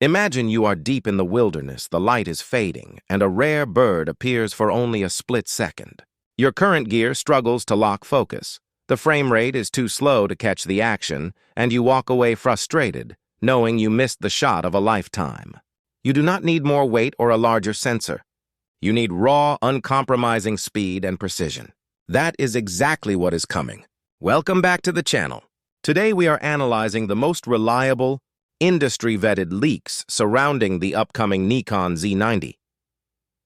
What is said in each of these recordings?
Imagine you are deep in the wilderness, the light is fading, and a rare bird appears for only a split second. Your current gear struggles to lock focus. The frame rate is too slow to catch the action, and you walk away frustrated, knowing you missed the shot of a lifetime. You do not need more weight or a larger sensor. You need raw, uncompromising speed and precision. That is exactly what is coming. Welcome back to the channel. Today we are analyzing the most reliable, industry-vetted leaks surrounding the upcoming Nikon Z90.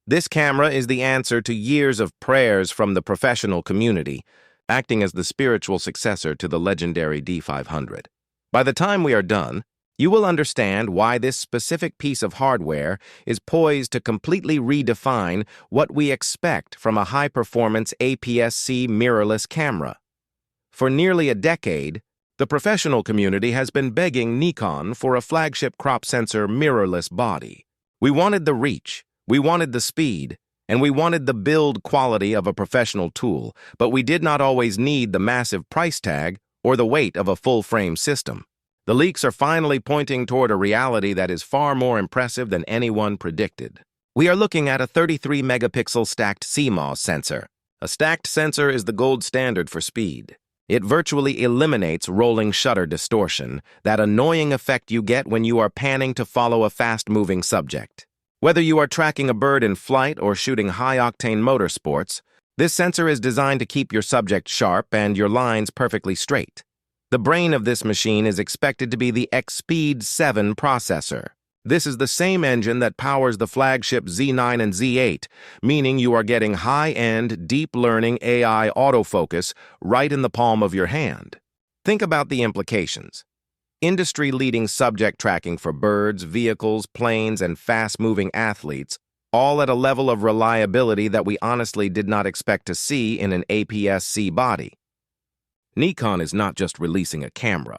This camera is the answer to years of prayers from the professional community, acting as the spiritual successor to the legendary D500. By the time we are done, you will understand why this specific piece of hardware is poised to completely redefine what we expect from a high-performance APS-C mirrorless camera. For nearly a decade, the professional community has been begging Nikon for a flagship crop sensor mirrorless body. We wanted the reach, we wanted the speed, and we wanted the build quality of a professional tool, but we did not always need the massive price tag or the weight of a full-frame system. The leaks are finally pointing toward a reality that is far more impressive than anyone predicted. We are looking at a 33-megapixel stacked CMOS sensor. A stacked sensor is the gold standard for speed. It virtually eliminates rolling shutter distortion, that annoying effect you get when you are panning to follow a fast-moving subject. Whether you are tracking a bird in flight or shooting high-octane motorsports, this sensor is designed to keep your subject sharp and your lines perfectly straight. The brain of this machine is expected to be the EXPEED 7 processor. This is the same engine that powers the flagship Z9 and Z8, meaning you are getting high-end, deep-learning AI autofocus right in the palm of your hand. Think about the implications. Industry-leading subject tracking for birds, vehicles, planes, and fast-moving athletes, all at a level of reliability that we honestly did not expect to see in an APS-C body. Nikon is not just releasing a camera.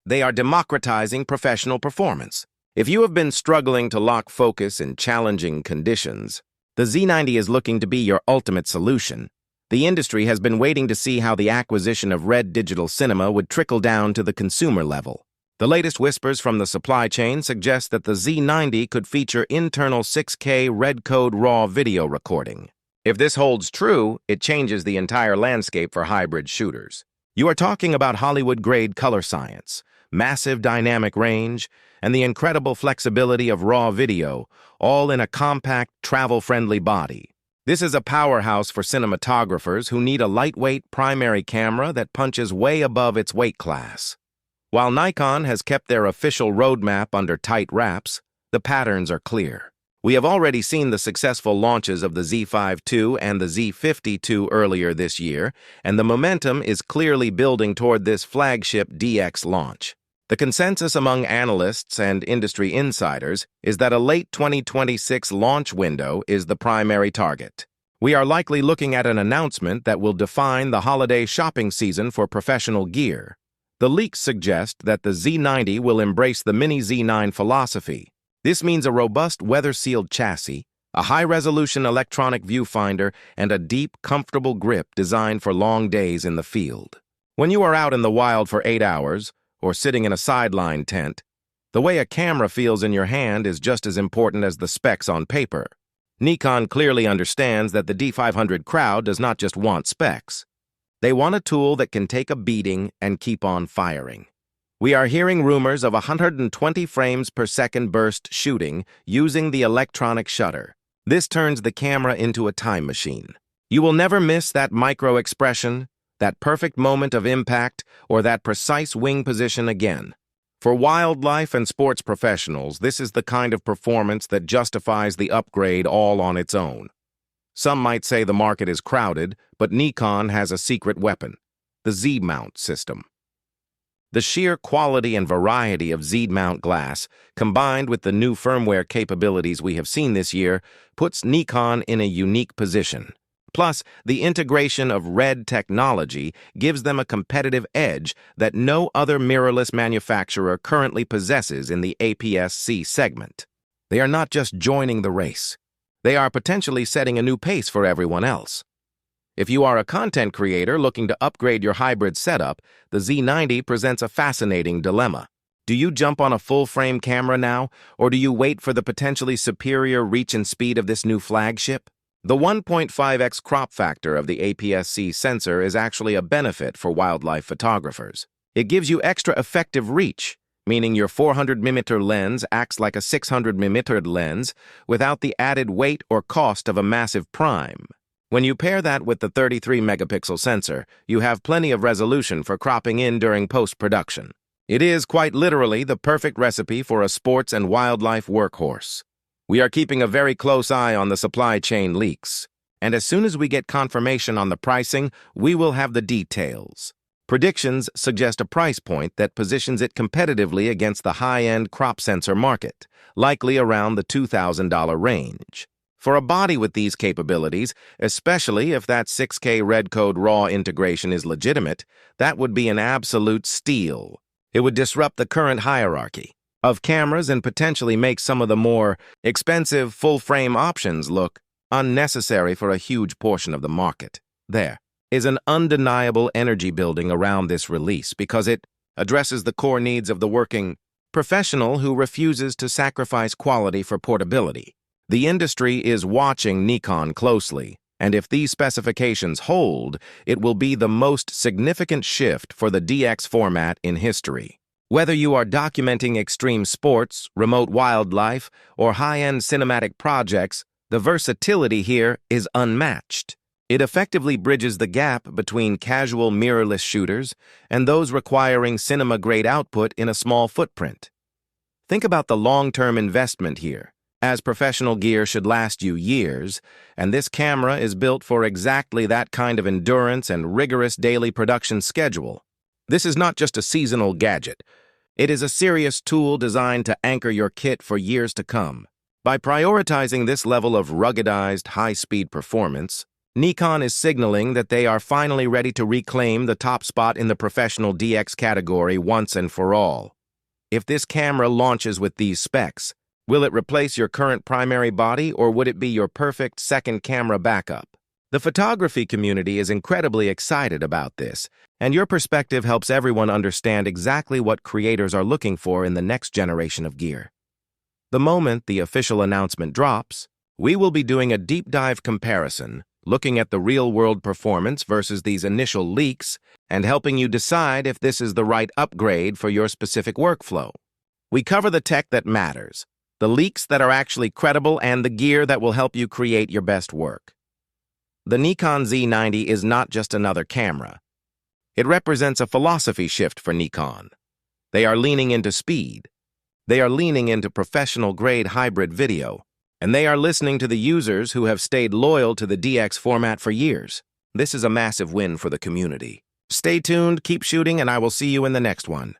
They are democratizing professional performance. If you have been struggling to lock focus in challenging conditions, the Z90 is looking to be your ultimate solution. The industry has been waiting to see how the acquisition of Red Digital Cinema would trickle down to the consumer level. The latest whispers from the supply chain suggest that the Z90 could feature internal 6K REDCODE RAW video recording. If this holds true, it changes the entire landscape for hybrid shooters. You are talking about Hollywood-grade color science, massive dynamic range, and the incredible flexibility of raw video, all in a compact, travel-friendly body. This is a powerhouse for cinematographers who need a lightweight primary camera that punches way above its weight class. While Nikon has kept their official roadmap under tight wraps, the patterns are clear. We have already seen the successful launches of the Z5 II and the Z50 II earlier this year, and the momentum is clearly building toward this flagship DX launch. The consensus among analysts and industry insiders is that a late 2026 launch window is the primary target. We are likely looking at an announcement that will define the holiday shopping season for professional gear. The leaks suggest that the Z90 will embrace the Mini-Z9 philosophy. This means a robust weather-sealed chassis, a high-resolution electronic viewfinder, and a deep, comfortable grip designed for long days in the field. When you are out in the wild for 8 hours, or sitting in a sideline tent, the way a camera feels in your hand is just as important as the specs on paper. Nikon clearly understands that the D500 crowd does not just want specs. They want a tool that can take a beating and keep on firing. We are hearing rumors of 120 frames per second burst shooting using the electronic shutter. This turns the camera into a time machine. You will never miss that micro expression, that perfect moment of impact, or that precise wing position again. For wildlife and sports professionals, this is the kind of performance that justifies the upgrade all on its own. Some might say the market is crowded, but Nikon has a secret weapon, the Z-mount system. The sheer quality and variety of Z-mount glass, combined with the new firmware capabilities we have seen this year, puts Nikon in a unique position. Plus, the integration of RED technology gives them a competitive edge that no other mirrorless manufacturer currently possesses in the APS-C segment. They are not just joining the race. They are potentially setting a new pace for everyone else. If you are a content creator looking to upgrade your hybrid setup, the Z90 presents a fascinating dilemma. Do you jump on a full-frame camera now, or do you wait for the potentially superior reach and speed of this new flagship? The 1.5x crop factor of the APS-C sensor is actually a benefit for wildlife photographers. It gives you extra effective reach, meaning your 400mm lens acts like a 600mm lens without the added weight or cost of a massive prime. When you pair that with the 33-megapixel sensor, you have plenty of resolution for cropping in during post-production. It is quite literally the perfect recipe for a sports and wildlife workhorse. We are keeping a very close eye on the supply chain leaks, and as soon as we get confirmation on the pricing, we will have the details. Predictions suggest a price point that positions it competitively against the high-end crop sensor market, likely around the $2,000 range. For a body with these capabilities, especially if that 6K REDCODE RAW integration is legitimate, that would be an absolute steal. It would disrupt the current hierarchy of cameras and potentially make some of the more expensive full-frame options look unnecessary for a huge portion of the market. There is an undeniable energy building around this release because it addresses the core needs of the working professional who refuses to sacrifice quality for portability. The industry is watching Nikon closely, and if these specifications hold, it will be the most significant shift for the DX format in history. Whether you are documenting extreme sports, remote wildlife, or high-end cinematic projects, the versatility here is unmatched. It effectively bridges the gap between casual mirrorless shooters and those requiring cinema-grade output in a small footprint. Think about the long-term investment here, as professional gear should last you years, and this camera is built for exactly that kind of endurance and rigorous daily production schedule. This is not just a seasonal gadget. It is a serious tool designed to anchor your kit for years to come. By prioritizing this level of ruggedized, high-speed performance, Nikon is signaling that they are finally ready to reclaim the top spot in the professional DX category once and for all. If this camera launches with these specs, will it replace your current primary body, or would it be your perfect second camera backup? The photography community is incredibly excited about this, and your perspective helps everyone understand exactly what creators are looking for in the next generation of gear. The moment the official announcement drops, we will be doing a deep dive comparison, looking at the real-world performance versus these initial leaks, and helping you decide if this is the right upgrade for your specific workflow. We cover the tech that matters, the leaks that are actually credible, and the gear that will help you create your best work. The Nikon Z90 is not just another camera. It represents a philosophy shift for Nikon. They are leaning into speed. They are leaning into professional-grade hybrid video. And they are listening to the users who have stayed loyal to the DX format for years. This is a massive win for the community. Stay tuned, keep shooting, and I will see you in the next one.